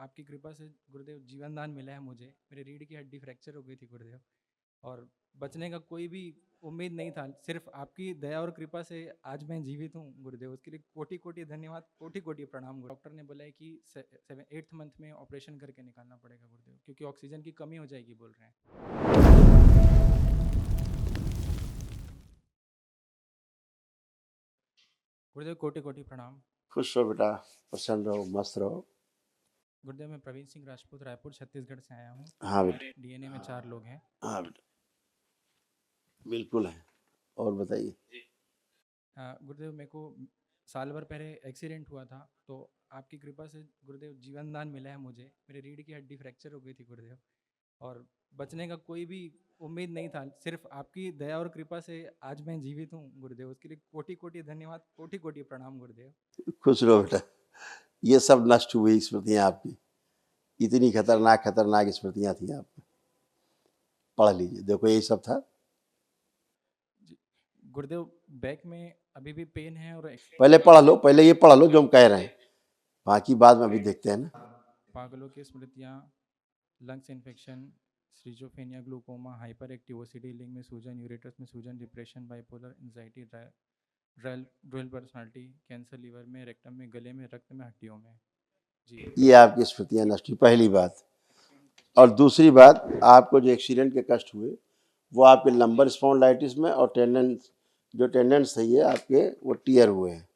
आपकी कृपा से गुरुदेव जीवन दान मिला है मुझे। मेरे रीढ़ की हड्डी फ्रैक्चर हो गई थी गुरुदेव, और बचने का कोई भी उम्मीद नहीं था। सिर्फ आपकी दया और कृपा से आज मैं जीवित हूँ गुरुदेव। उसके लिए कोटि कोटि धन्यवाद, कोटि कोटि प्रणाम। डॉक्टर ने बोला है कि 8th मंथ में ऑपरेशन करके निकालना पड़ेगा गुरुदेव, क्योंकि ऑक्सीजन की कमी हो जाएगी बोल रहे हैं। गुरुदेव कोटि कोटि प्रणाम। खुश रहो बेटा, प्रसन्न रहो, मस्त रहो। गुरुदेव मैं प्रवीण सिंह राजपूत, रायपुर छत्तीसगढ़ से आया हूँ। हाँ बेटा। हमारे डीएनए में 4 लोग हैं। हाँ बेटा, बिल्कुल है। और बताइए। गुरुदेव मेरे को साल भर पहले एक्सीडेंट हुआ था, तो आपकी कृपा से गुरुदेव जीवन दान मिला है मुझे। मेरे रीढ़ की हड्डी फ्रैक्चर हो गई थी गुरुदेव, और बचने का कोई भी उम्मीद नहीं था। सिर्फ आपकी दया और कृपा से आज मैं जीवित हूँ गुरुदेव। उसके लिए कोटि कोटि धन्यवाद, कोटि कोटि प्रणाम गुरुदेव। खुश रहो बेटा। ये सब नष्ट हुई स्मृतियाँ आपकी, इतनी खतरनाक खतरनाक स्मृतियाँ थी आप पढ़ लीजिए। देखो यही सब था। गुरुदेव बैक में अभी भी पेन है, और पहले पढ़ लो, पहले ये पढ़ लो जो हम कह रहे हैं, बाकी बाद में अभी देखते हैं ना। पागलों की स्मृतियाँ, lungs infection, schizophrenia, glaucoma, hyper active OCD, लिंग में सूजन, यूरेटस में सूजन, depression, bipolar, anxiety, dual personality, cancer liver में, रेक्टम में, गले में, रक्त में, हड्डियों में। जी ये आपकी स्मृतियाँ नष्ट हुई, पहली बात। और दूसरी बात, आपको जो एक्सीडेंट के कष्ट हुए वो आपके लंबर स्पॉन्डिलाइटिस में और टेंडेंस, जो टेंडेंस है ये आपके वो टीयर हुए हैं।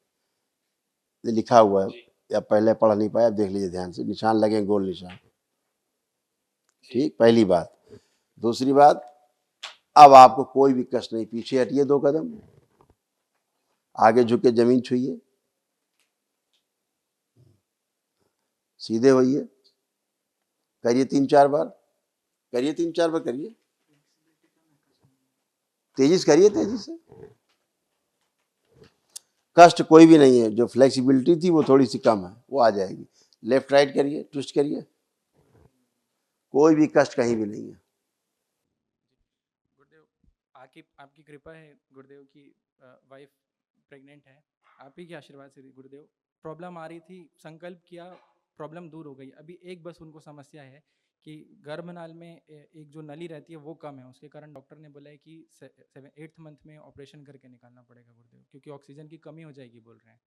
ये लिखा हुआ है, या पहले पढ़ नहीं पाया, देख लीजिए ध्यान से, निशान लगे, गोल निशान। ठीक, पहली बात। दूसरी बात, अब आपको कोई भी कष्ट नहीं। पीछे हटिए 2 कदम, आगे झुके जमीन छुइए, सीधे होइए, करिए 3-4 बार, करिए 3-4 बार, करिए तेजी से, करिए तेजी से। कष्ट कोई भी नहीं है, जो फ्लेक्सिबिलिटी थी वो थोड़ी सी कम है, वो आ जाएगी। लेफ्ट राइट करिए, ट्विस्ट करिए, कोई भी कष्ट कहीं भी नहीं है। गुरुदेव, आपकी कृपा है गुरुदेव की वाइफ प्रेग्नेंट है। आप ही के आशीर्वाद से गुरुदेव। प्रॉब्लम आ रही थी, संकल्प किया, प्रॉब्लम दूर हो गई। अभी एक बस उनको समस्या है कि गर्भनाल में एक जो नली रहती है वो कम है। उसके कारण डॉक्टर ने बोला है कि 8th मंथ में ऑपरेशन करके निकालना पड़ेगा गुरुदेव, क्योंकि ऑक्सीजन की कमी हो जाएगी बोल रहे हैं।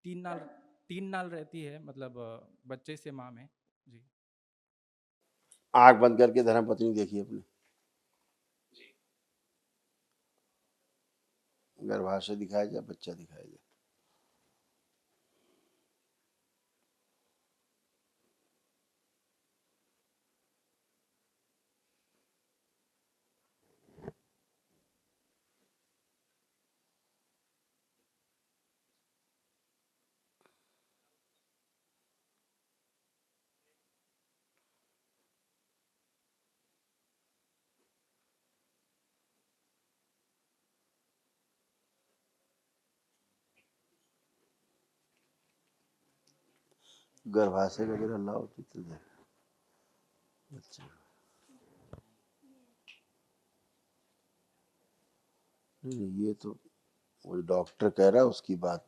3 नाल 3 नाल रहती है, मतलब बच्चे से माँ में। जी आंख बंद करके धर्मपत्नी देखिए अपने, गर्भाशय दिखाया जाए, बच्चा दिखाया जाए। गर्भाशय का जरा लाओ चित्र दे बच्चा। नहीं, ये तो वो डॉक्टर कह रहा है उसकी बात,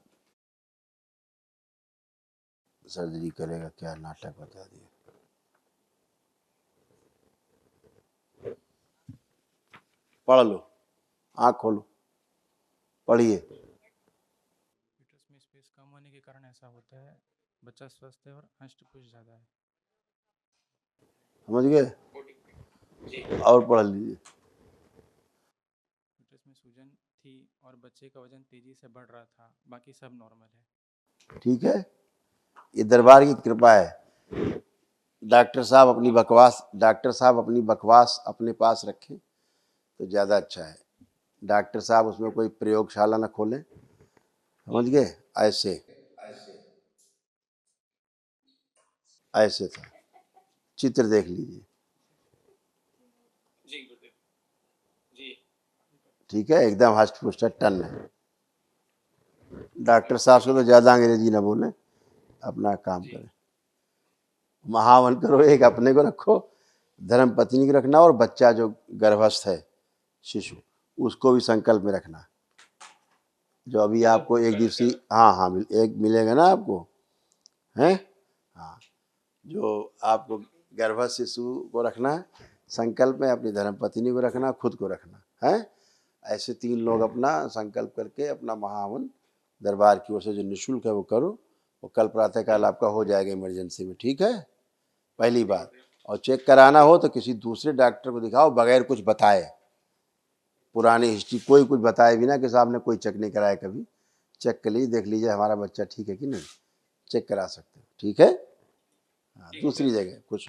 सर्जरी करेगा, क्या नाटक बता दिया। पढ़ लो, आंख खोलो, पढ़िए। यूट्रस में स्पेस कम होने के कारण ऐसा होता है। बच्चा स्वस्थ है और हष्ट-पुष्ट ज़्यादा है। समझ गए? और पढ़ लीजिए। यूट्रस में सूजन थी और बच्चे का वजन तेजी से बढ़ रहा था, बाकी सब नॉर्मल है। ठीक है, ये दरबार की कृपा है। डॉक्टर साहब अपनी बकवास अपने पास रखें तो ज़्यादा अच्छा है। डॉक्टर साहब उसमें कोई प्रयोगशाला न खोलें, समझ गए? ऐसे ऐसे था, चित्र देख लीजिए। जी गुरुदेव जी। ठीक है, एकदम हष्ट पुष्ट टन है। डॉक्टर साहब से तो ज़्यादा अंग्रेजी ना बोलें, अपना काम करें। महावन करो, एक अपने को रखो, धर्म पत्नी को रखना, और बच्चा जो गर्भस्थ है शिशु, उसको भी संकल्प में रखना। जो अभी आपको एक दिवसीय, हाँ हाँ, एक मिलेगा ना आपको, हैं? हाँ, जो आपको गर्भस्थ शिशु को रखना है, संकल्प में अपनी धर्मपत्नी को रखना, खुद को रखना है। ऐसे 3 लोग अपना संकल्प करके अपना महाहवन दरबार की ओर से जो निःशुल्क है वो करो, वो कल प्रातःकाल आपका हो जाएगा इमरजेंसी में, ठीक है, पहली बात। और चेक कराना हो तो किसी दूसरे डॉक्टर को दिखाओ बगैर कुछ बताए, पुरानी हिस्ट्री कोई कुछ बताए बिना कि साहब ने कोई चेक नहीं कराया कभी, चेक कर लीजिए, देख लीजिए हमारा बच्चा ठीक है कि नहीं, चेक करा सकते हो, ठीक है। हाँ, दूसरी जगह कुछ